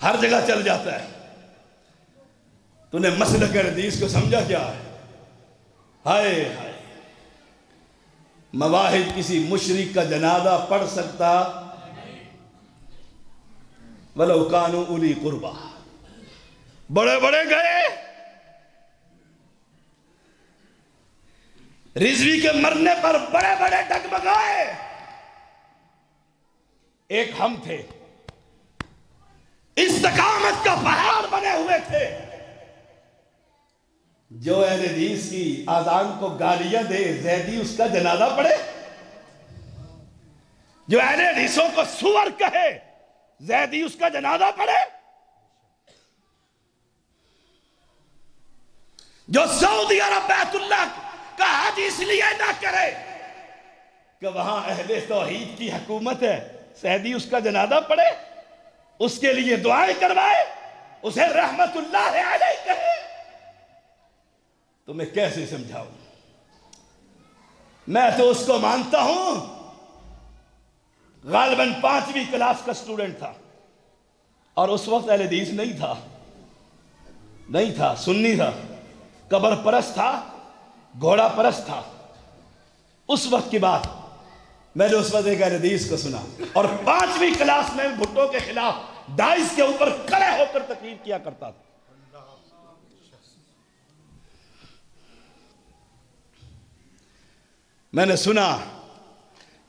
ہر جگہ چل جاتا ہے۔ تو نے مسلک حدیث کو سمجھا کیا ہے؟ ہائے ہائے، مواحد کسی مشرک کا جنازہ پڑھ سکتا وَلَوْ كَانُوا أُولِي قُرْبَى، بڑے بڑے گئے، رضوی کے مرنے پر بڑے بڑے ڈگمگائے، ایک ہم تھے، استقامت کا پہاڑ بنے ہوئے تھے، جو اہل حدیث کی آذان کو گالیاں دے زیدی اس کا جنازہ پڑھے، جو اہل حدیثوں کو سور کہے زیدی اس کا جنازہ پڑھے، جو سعودی عرب بیت اللہ کا حج اس لیے نہ کرے کہ وہاں اہل توحید کی حکومت ہے، زیدی اس کا جنازہ پڑھے، اس کے لیے دعائیں کروائے، اسے رحمت اللہ علیہ کہے، تو میں کیسے سمجھاؤں؟ میں تو اس کو مانتا ہوں، غالباً 5ویں کلاس کا سٹوڈنٹ تھا، اور اس وقت اہل حدیث نہیں تھا، سنی تھا، قبر پرست تھا، گھوڑا پرست تھا۔ اس وقت کی بات، میں نے اس وقت ایک اہل حدیث کو سنا، اور 5ویں کلاس میں بھٹو کے خلاف ڈائس کے اوپر کھڑے ہو کر تقریر کیا کرتا تھا۔ میں نے سنا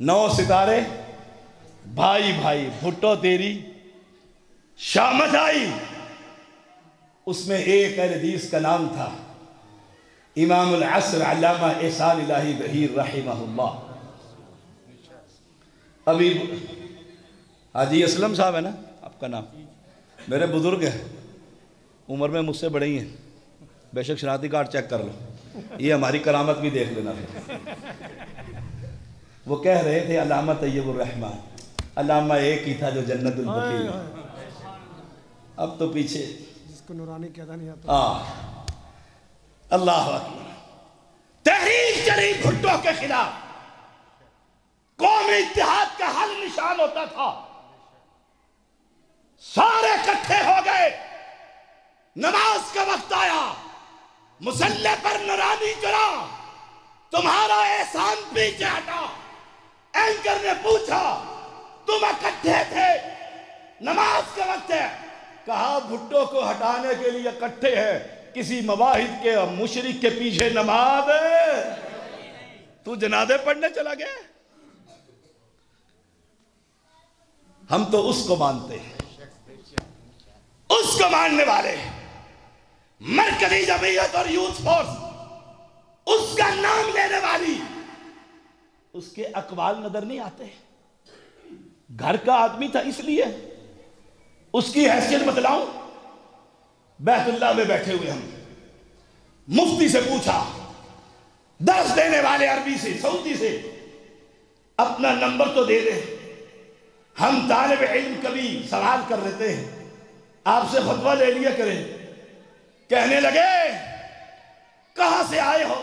9 ستارے، بھائی بھائی بھٹو تیری شامت آئی، اس میں ایک اہل حدیث کا نام تھا امام العصر علامہ احسان الہی بہیر رحمہ اللہ۔ ابھی حاجی اسلم صاحب ہے نا آپ کا نام، میرے بزرگ ہیں، عمر میں مجھ سے بڑے ہی ہیں، بے شک شناختی کارڈ چیک کر لو، یہ ہماری کرامت بھی دیکھ لینا۔ وہ کہہ رہے تھے علامہ طیب الرحمن، علامہ ایک ہی تھا جو جنت البقیع میں، اب تو پیچھے جس کو نورانی کہتا نہیں آتا۔ اللہ اکبر، تحریک چلی بھٹو کے خلاف، عدم اتحاد کا حل نشان ہوتا تھا. سارے اکٹھے ہو گئے, نماز کا وقت آیا, مصلی پر نورانی چلا, تمہارا احسان پیچھے ہٹا. اینکر نے پوچھا تم اکٹھے تھے, نماز کا وقت ہے. کہا بھٹو کو ہٹانے کے لیے اکٹھے ہیں, کسی مواحد کے اور مشرک کے پیچھے نماز ہے. تو جنازے پڑھنے چلا گیا. ہم تو اس کو مانتے ہیں, اس کو ماننے والے. مرکزی جمعیت اور یوتھ فورس, اس کا نام لینے والی, اس کے اقوال نظر نہیں آتے. گھر کا آدمی تھا اس لیے. اس کی حیثیت بتلاؤں, بیت اللہ میں بیٹھے ہوئے ہم, مفتی سے پوچھا, درس دینے والے عربی سے, سعودی سے, اپنا نمبر تو دے دے. ہم طالب علم کبھی سوال کر لیتے ہیں, آپ سے فتویٰ لے لیا کریں. کہنے لگے کہاں سے آئے ہو؟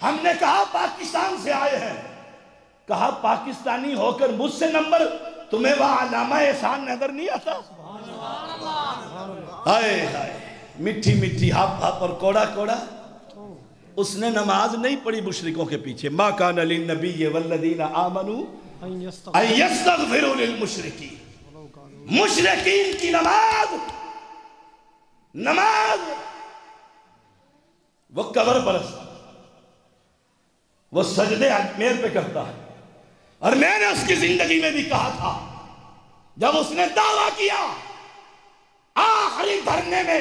ہم نے کہا پاکستان سے آئے ہیں. کہا پاکستانی ہو کر مجھ سے نمبر, تمہیں وہاں علامہ احسان نظر نہیں آتا؟ ہائے ہائے, میٹھی میٹھی ہاپ ہاپ اور کوڑا کوڑا. اس نے نماز نہیں پڑھی مشرکوں کے پیچھے. ما کان للنبی والذین آمنوا ان یستغفروا للمشرکین. مشرکین کی نماز وہ قبر پرست, وہ سجدے اجمیر پہ کرتا ہے. اور میں نے اس کی زندگی میں بھی کہا تھا, جب اس نے دعویٰ کیا آخری دھرنے میں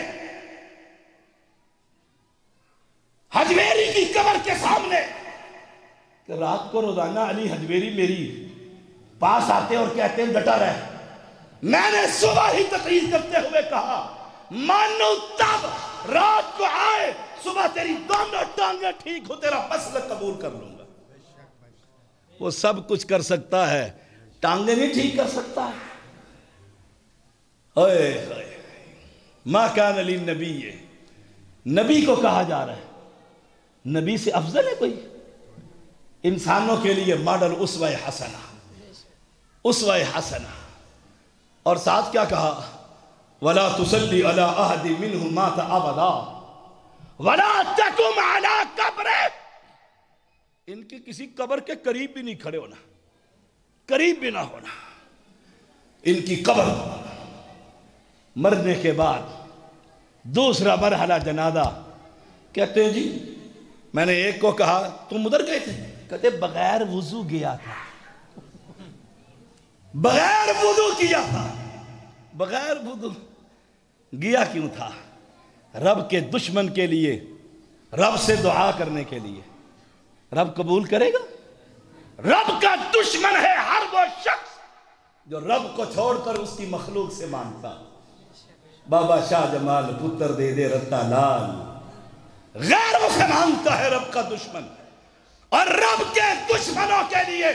حجویری کی قبر کے سامنے, کہ رات کو روزانہ علی حجویری میری پاس آتے اور کہتے ہیں ڈٹا رہے. میں نے صبح ہی تقریر کرتے ہوئے کہا مانو تب رات کو آئے, صبح تیری دونوں ٹانگیں ٹھیک ہو, تیرا مسلک قبول کر لوں گا. وہ سب کچھ کر سکتا ہے, ٹانگیں نہیں ٹھیک کر سکتا ہے. ما کان للنبی, نبی کو کہا جا رہا ہے. نبی سے افضل ہے کوئی؟ انسانوں کے لیے ماڈل اسوہ حسنہ, اسوہ حسنہ. اور ساتھ کیا کہا؟ وَلَا تُصَلِّ عَلَىٰ أَحَدٍ مِّنْهُمْ مَاتَ أَبَدًا وَلَا تَقُمْ عَلَىٰ قَبْرِهِ. ان کی کسی قبر کے قریب بھی نہیں کھڑے ہونا, قریب بھی نہ ہونا. ان کی قبر مرنے کے بعد دوسرا مرحلہ جنازہ. کہتے ہیں جی میں نے ایک کو کہا تم ادھر گئے تھے؟ کہتے بغیر وضو گیا تھا, بغیر وضو کیا تھا. بغیر وضو گیا کیوں تھا؟ رب کے دشمن کے لیے, رب سے دعا کرنے کے لیے. رب قبول کرے گا؟ رب کا دشمن ہے ہر وہ شخص جو رب کو چھوڑ کر اس کی مخلوق سے مانگتا. بابا شاہ جمال پتر دے دے رتا لال, غیروں سے مانگتا ہے رب کا دشمن. اور رب کے دشمنوں کے لیے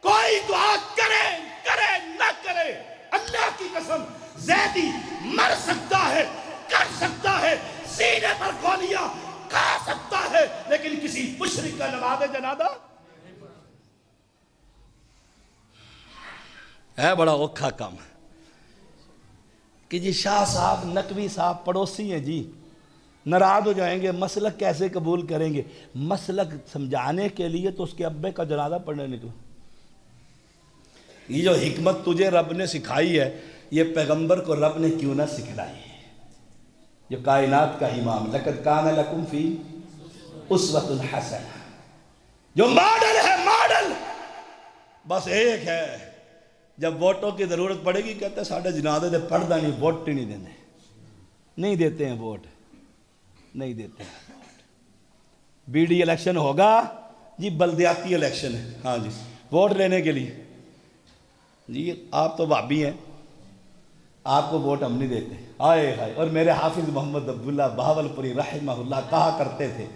کوئی دعا کرے کرے نہ کرے, اللہ کی قسم زیدی مر سکتا ہے, کر سکتا ہے, سینے پر گولیاں کھا سکتا ہے, لیکن کسی مشرک کا نماز جنازہ ہے بڑا اوکھا کام. کہ جی شاہ صاحب نقوی صاحب پڑوسی ہیں جی, ناراض ہو جائیں گے, مسلک کیسے قبول کریں گے؟ مسلک سمجھانے کے لیے تو اس کے ابے کا جنازہ پڑھنے نکلو. یہ جو حکمت تجھے رب نے سکھائی ہے, یہ پیغمبر کو رب نے کیوں نہ سکھلائی ہے؟ جو کائنات کا امام, لقد کان لکم فی اسوۃ حسنہ, جو ماڈل ہے, ماڈل بس ایک ہے. جب ووٹوں کی ضرورت پڑے گی کہتے ہیں ساڑھے جنازے دے پڑھدا نہیں, ووٹ نہیں دینے, نہیں دیتے ہیں ووٹ, نہیں دیتے ہیں. بی ڈی الیکشن ہوگا جی, بلدیاتی الیکشن ہے, ہاں جی, ووٹ لینے کے لیے. جی آپ تو بھابی ہیں, آپ کو ووٹ ہم نہیں دیتے. آئے ہائے. اور میرے حافظ محمد عبداللہ بہاولپوری رحمہ اللہ کہا کرتے تھے,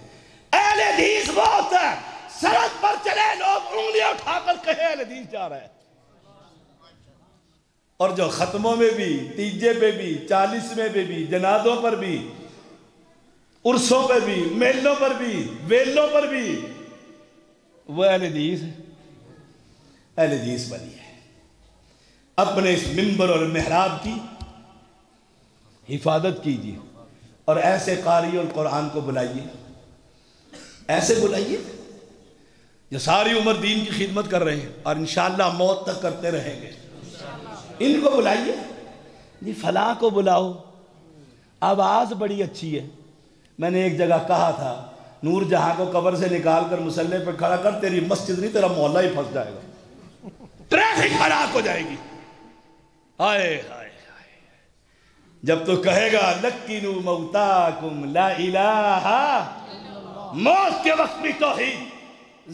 اہل حدیث بہت ہے, سڑک پر چلے لوگ انگلیاں اٹھا کر کہے اہل حدیث جا رہا ہے. اور جو ختموں میں بھی, تیجے پہ بھی, 40ویں پہ بھی, جنازوں پر بھی, عرسوں پر بھی, میلوں پر بھی, ویلوں پر بھی, وہ اہل حدیث ہے. اہل حدیث بنیے، اپنے اس منبر اور محراب کی حفاظت کیجیے، اور ایسے قاری القرآن کو بلائیے، ایسے بلائیے جو ساری عمر دین کی خدمت کر رہے ہیں اور انشاءاللہ موت تک کرتے رہیں گے، ان کو بلائیے۔ جی فلاں کو بلاؤ، آواز بڑی اچھی ہے، میں نے ایک جگہ کہا تھا نور جہاں کو قبر سے نکال کر مسلح پہ کھڑا کر، تیری مسجد نہیں تیرا محلہ ہی پھنس جائے گا، ٹریفک ہلاک ہو جائے گی۔ ہائے ہائے جب تو کہے گا لَكِّنُوا مَوْتَاكُمْ لَا الہ، موت کے وقت بھی توحید،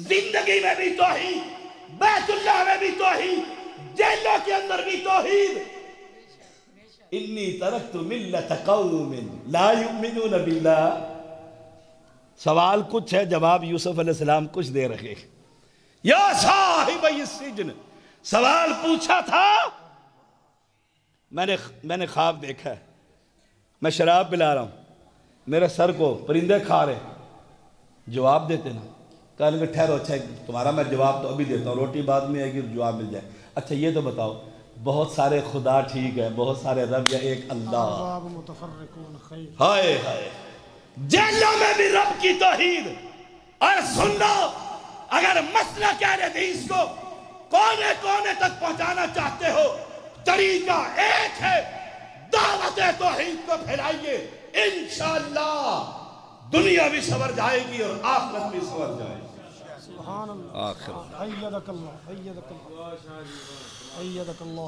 زندگی میں بھی توحید، بیت اللہ میں بھی توحید، جیلوں کے اندر بھی توحید۔ انی ترکت ملت قوم لا یؤمنون باللہ۔ سوال کچھ ہے، جواب یوسف علیہ السلام کچھ دے رہے۔ یا صاحب السجن، سوال پوچھا تھا، میں نے خواب دیکھا ہے، میں شراب پلا رہا ہوں، میرے سر کو پرندے کھا رہے، جواب دیتے نا، کہا کہ ٹھہرو، اچھا تمہارا میں جواب تو ابھی دیتا ہوں، روٹی بعد میں آئے گی جواب مل جائے۔ اچھا یہ تو بتاؤ، بہت سارے خدا ٹھیک ہے، بہت سارے رب، یا ایک اللہ؟ ہائے ہائے، جیلوں میں بھی رب کی توحید۔ اور سن لو، اگر مسلک اہل حدیث کو کونے کونے تک پہنچانا چاہتے ہو، طریقہ ایک ہے، دعوت توحید کو پھیلائیے، انشاءاللہ دنیا بھی سنور جائے گی اور آخرت بھی سنور جائے گی۔ سبحان اللہ، ایدک اللہ، ایدک اللہ، ایدک اللہ۔